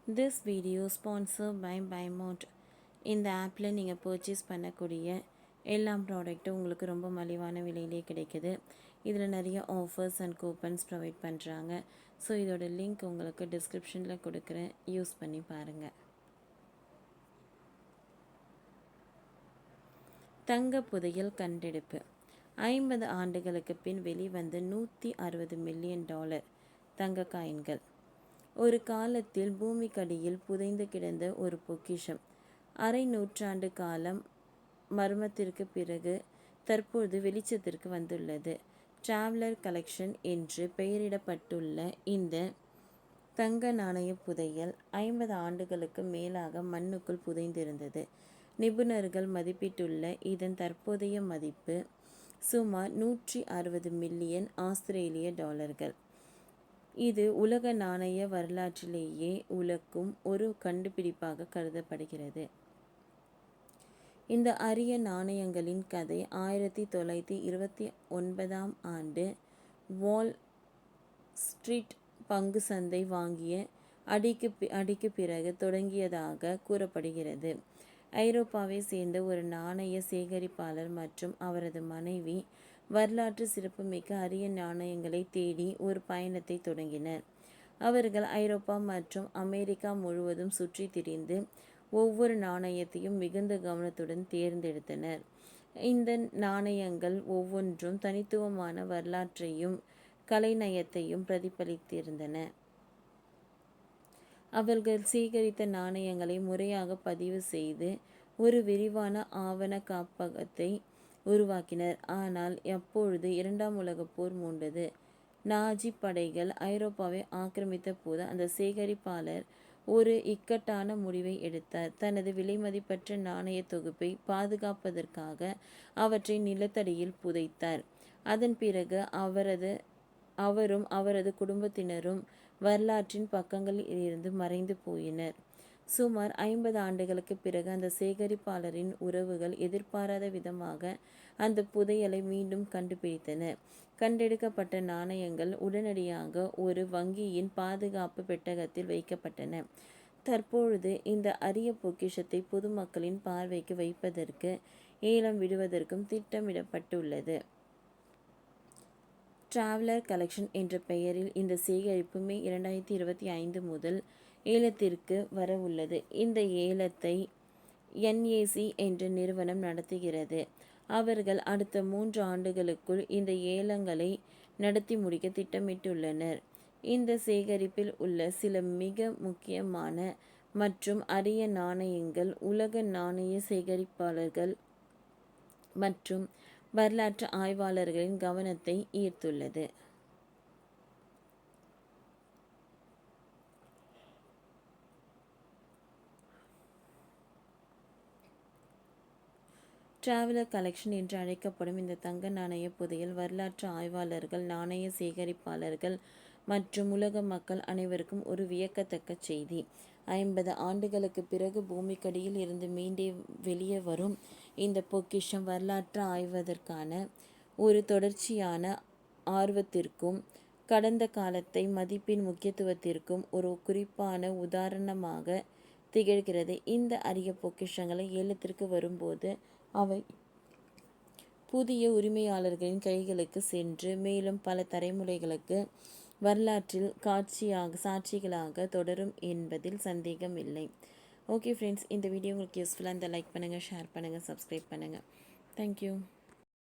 This video sponsored by Bymont. இந்த ஆப்பில் நீங்கள் பர்ச்சேஸ் பண்ணக்கூடிய எல்லா ப்ராடக்ட்டும் உங்களுக்கு ரொம்ப மலிவான விலையிலே கிடைக்குது. இதில் நிறைய ஆஃபர்ஸ் அண்ட் கூப்பன்ஸ் ப்ரொவைட் பண்ணுறாங்க. ஸோ இதோட லிங்க் உங்களுக்கு டிஸ்கிரிப்ஷனில் கொடுக்குறேன், யூஸ் பண்ணி பாருங்கள். தங்க புதையல் கண்டெடுப்பு. 50 ஆண்டுகளுக்கு பின் வெளிவந்த $160 மில்லியன் தங்க காயின்கள். ஒரு காலத்தில் பூமிக்கடியில் புதைந்து கிடந்த ஒரு பொக்கிஷம். அரை நூற்றாண்டு காலம் மர்மத்திற்கு பிறகு தற்போது வெளிச்சத்திற்கு வந்துள்ளது. டிராவலர் கலெக்ஷன் என்று பெயரிடப்பட்டுள்ள இந்த தங்க நாணய புதையல் 50 ஆண்டுகளுக்கு மேலாக மண்ணுக்குள் புதைந்திருந்தது. நிபுணர்கள் மதிப்பிட்டுள்ள இதன் தற்போதைய மதிப்பு சுமார் $160 மில்லியன் ஆஸ்திரேலிய. இது உலக நாணய வரலாற்றிலேயே உலக்கும் ஒரு கண்டுபிடிப்பாக கருதப்படுகிறது. இந்த அரிய நாணயங்களின் கதை 1929 ஆண்டு வால் ஸ்ட்ரீட் பங்கு சந்தை வாங்கிய அடிக்கு பிறகு தொடங்கியதாக கூறப்படுகிறது. ஐரோப்பாவை சேர்ந்த ஒரு நாணய சேகரிப்பாளர் மற்றும் அவரது மனைவி வரலாற்று சிறப்புமிக்க அரிய நாணயங்களை தேடி ஒரு பயணத்தை தொடங்கினர். அவர்கள் ஐரோப்பா மற்றும் அமெரிக்கா முழுவதும் சுற்றி திரிந்து ஒவ்வொரு நாணயத்தையும் மிகுந்த கவனத்துடன் தேர்ந்தெடுத்தனர். இந்த நாணயங்கள் ஒவ்வொன்றும் தனித்துவமான வரலாற்றையும் கலைநயத்தையும் பிரதிபலித்திருந்தன. அவர்கள் சேகரித்த நாணயங்களை முறையாக பதிவு செய்து ஒரு விரிவான ஆவண காப்பகத்தை உருவாக்கினர். ஆனால் அப்பொழுது 2ஆம் உலகப் போர் மூண்டது. நாஜி படைகள் ஐரோப்பாவை ஆக்கிரமித்த போது அந்த சேகரிப்பாளர் ஒரு இக்கட்டான முடிவை எடுத்தார். தனது விலைமதிப்பற்ற நாணய தொகுப்பை பாதுகாப்பதற்காக அவற்றை நிலத்தடியில் புதைத்தார். அதன் பிறகு அவரும் அவரது குடும்பத்தினரும் வரலாற்றின் பக்கங்களில் இருந்து மறைந்து போயினர். சுமார் 50 ஆண்டுகளுக்கு பிறகு அந்த சேகரிப்பாளரின் உறவுகள் எதிர்பாராத விதமாக அந்த புதையலை மீண்டும் கண்டுபிடித்தன. கண்டெடுக்கப்பட்ட நாணயங்கள் உடனடியாக ஒரு வங்கியின் பாதுகாப்பு பெட்டகத்தில் வைக்கப்பட்டன. தற்பொழுது இந்த அரிய பொக்கிஷத்தை பொதுமக்களின் பார்வைக்கு வைப்பதற்கு ஏலம் விடுவதற்கும் திட்டமிடப்பட்டுள்ளது. டிராவலர் கலெக்ஷன் என்ற பெயரில் இந்த சேகரிப்பு மே 2025 முதல் ஏலத்திற்கு வர உள்ளது. இந்த ஏலத்தை NAC என்ற நிறுவனம் நடத்துகிறது. அவர்கள் அடுத்த 3 ஆண்டுகளுக்குள் இந்த ஏலங்களை நடத்தி முடிக்க திட்டமிட்டுள்ளனர். இந்த சேகரிப்பில் உள்ள சில மிக முக்கியமான மற்றும் அரிய நாணயங்கள் உலக நாணய சேகரிப்பாளர்கள் மற்றும் வரலாற்று ஆய்வாளர்களின் கவனத்தை ஈர்த்துள்ளது. டிராவலர் கலெக்ஷன் என்று அழைக்கப்படும் இந்த தங்க நாணய புதையல் வரலாற்று ஆய்வாளர்கள், நாணய சேகரிப்பாளர்கள் மற்றும் உலக மக்கள் அனைவருக்கும் ஒரு வியக்கத்தக்க செய்தி. 50 ஆண்டுகளுக்கு பிறகு பூமிக்கடியில் இருந்து மீண்டே வெளியே வரும் இந்த பொக்கிஷம் வரலாற்று ஆய்வதற்கான ஒரு தொடர்ச்சியான ஆர்வத்திற்கும் கடந்த காலத்தை மதிப்பின் முக்கியத்துவத்திற்கும் ஒரு குறிப்பான உதாரணமாக திகழ்கிறது. இந்த அரிய பொக்கிஷங்களை ஏலத்திற்கு வரும்போது அவை புதிய உரிமையாளர்களின் கைகளுக்கு சென்று மேலும் பல தலைமுறைகளுக்கு வரலாற்றில் சாட்சிகளாக தொடரும் என்பதில் சந்தேகம் இல்லை. ஓகே ஃப்ரெண்ட்ஸ், இந்த வீடியோ உங்களுக்கு யூஸ்ஃபுல்லாக இருந்தால் லைக் பண்ணுங்கள், ஷேர் பண்ணுங்கள், சப்ஸ்கிரைப் பண்ணுங்கள். தேங்க்யூ.